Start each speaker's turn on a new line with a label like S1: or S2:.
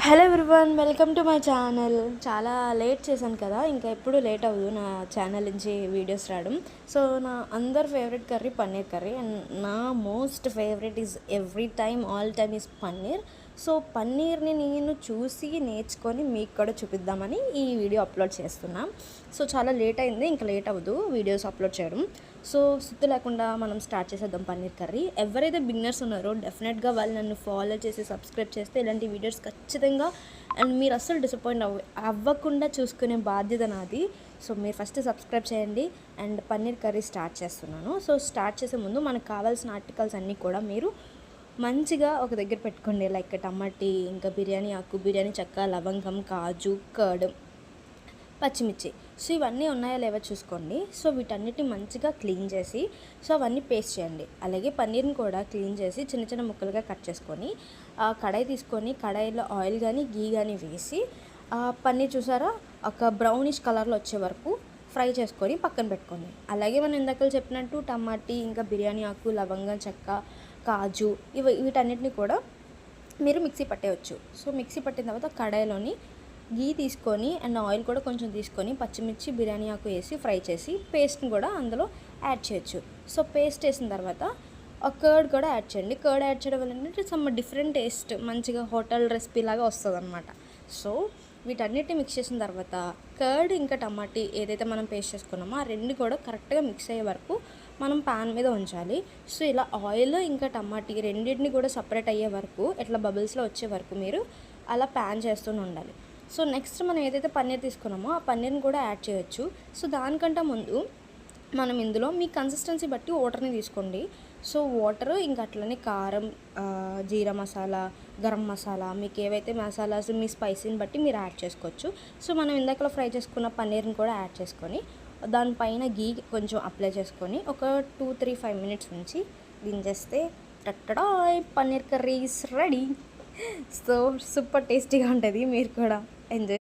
S1: Hello everyone, welcome to my channel. చాలా late చేశాను కదా, ఇంకా ఎప్పుడు లేట్ అవ్వదు నా ఛానల్ నుంచి వీడియోస్ రావడం. సో నా అందరు favourite curry paneer curry, and నా most favourite is every time all time is paneer. So పన్నీర్ని నేను చూసి నేర్చుకొని మీకు కూడా చూపిద్దామని ఈ వీడియో అప్లోడ్ చేస్తున్నా. సో చాలా లేట్ అయింది, ఇంకా లేట్ అవ్వదు వీడియోస్ అప్లోడ్ చేయడం. సో సుత్తు లేకుండా మనం స్టార్ట్ చేసేద్దాం పన్నీర్ కర్రీ. ఎవరైతే బిగినర్స్ ఉన్నారో డెఫినెట్గా వాళ్ళు నన్ను ఫాలో చేసి సబ్స్క్రైబ్ చేస్తే ఇలాంటి వీడియోస్ ఖచ్చితంగా, అండ్ మీరు అస్సలు డిసప్పాయింట్ అవ్వకుండా చూసుకునే బాధ్యత నాది. సో మీరు ఫస్ట్ సబ్స్క్రైబ్ చేయండి. అండ్ పన్నీర్ కర్రీ స్టార్ట్ చేస్తున్నాను. సో స్టార్ట్ చేసే ముందు మనకు కావాల్సిన ఆర్టికల్స్ అన్నీ కూడా మీరు మంచిగా ఒక దగ్గర పెట్టుకోండి. లైక్ టమాటీ, ఇంకా బిర్యానీ ఆకు, బిర్యానీ చెక్క, లవంగం, కాజు, కర్డ్, పచ్చిమిర్చి. సో ఇవన్నీ ఉన్నాయో లేవో చూసుకోండి. సో వీటన్నిటిని మంచిగా క్లీన్ చేసి సో అవన్నీ పేస్ట్ చేయండి. అలాగే పన్నీర్ని కూడా క్లీన్ చేసి చిన్న చిన్న ముక్కలుగా కట్ చేసుకొని కడాయి తీసుకొని కడాయిలో ఆయిల్ కానీ గీ కానీ వేసి పన్నీర్ చూసారా ఒక బ్రౌనిష్ కలర్లో వచ్చే వరకు ఫ్రై చేసుకొని పక్కన పెట్టుకోండి. అలాగే మనం ఇందాక చెప్పినట్టు టమాటీ, ఇంకా బిర్యానీ ఆకు, లవంగం చెక్క, కాజు వీటన్నిటిని కూడా మీరు మిక్సీ పట్టేయచ్చు. సో మిక్సీ పట్టిన తర్వాత కడాయిలోని గీ తీసుకొని అండ్ ఆయిల్ కూడా కొంచెం తీసుకొని పచ్చిమిర్చి, బిర్యానీ ఆకు వేసి ఫ్రై చేసి పేస్ట్ని కూడా అందులో యాడ్ చేయొచ్చు. సో పేస్ట్ వేసిన తర్వాత కర్డ్ కూడా యాడ్ చేయండి. కర్డ్ యాడ్ చేయడం వల్ల ఏంటంటే సమ్ డిఫరెంట్ టేస్ట్, మంచిగా హోటల్ రెసిపీ లాగా వస్తుంది అనమాట. సో వీటన్నిటిని మిక్స్ చేసిన తర్వాత కర్డ్ ఇంకా టమాటీ ఏదైతే మనం పేస్ట్ చేసుకున్నామో ఆ రెండు కూడా కరెక్ట్గా మిక్స్ అయ్యే వరకు మనం ప్యాన్ మీద ఉంచాలి. సో ఇలా ఆయిల్ ఇంకా టమాటీ రెండింటిని కూడా సపరేట్ అయ్యే వరకు, ఇట్లా బబుల్స్లో వచ్చే వరకు మీరు అలా ప్యాన్ చేస్తూనే ఉండాలి. సో నెక్స్ట్ మనం ఏదైతే పన్నీర్ తీసుకున్నామో ఆ పన్నీర్ని కూడా యాడ్ చేయొచ్చు. సో దానికంటే ముందు మనం ఇందులో మీ కన్సిస్టెన్సీ బట్టి వాటర్ని తీసుకోండి. సో వాటర్ ఇంకా అట్లనే కారం, జీరా మసాలా, గరం మసాలా, మీకు ఏవైతే మసాలాస్ మీ స్పైసీని బట్టి మీరు యాడ్ చేసుకోవచ్చు. సో మనం ఇందాకలో ఫ్రై చేసుకున్న పన్నీర్ని కూడా యాడ్ చేసుకొని దానిపైన గీ కొంచెం అప్లై చేసుకొని ఒక 2-3-5 మినిట్స్ నుంచి దించేస్తే టట్టడా paneer curry is ready. So super టేస్టీగా ఉంటుంది. మీరు కూడా ఎంజాయ్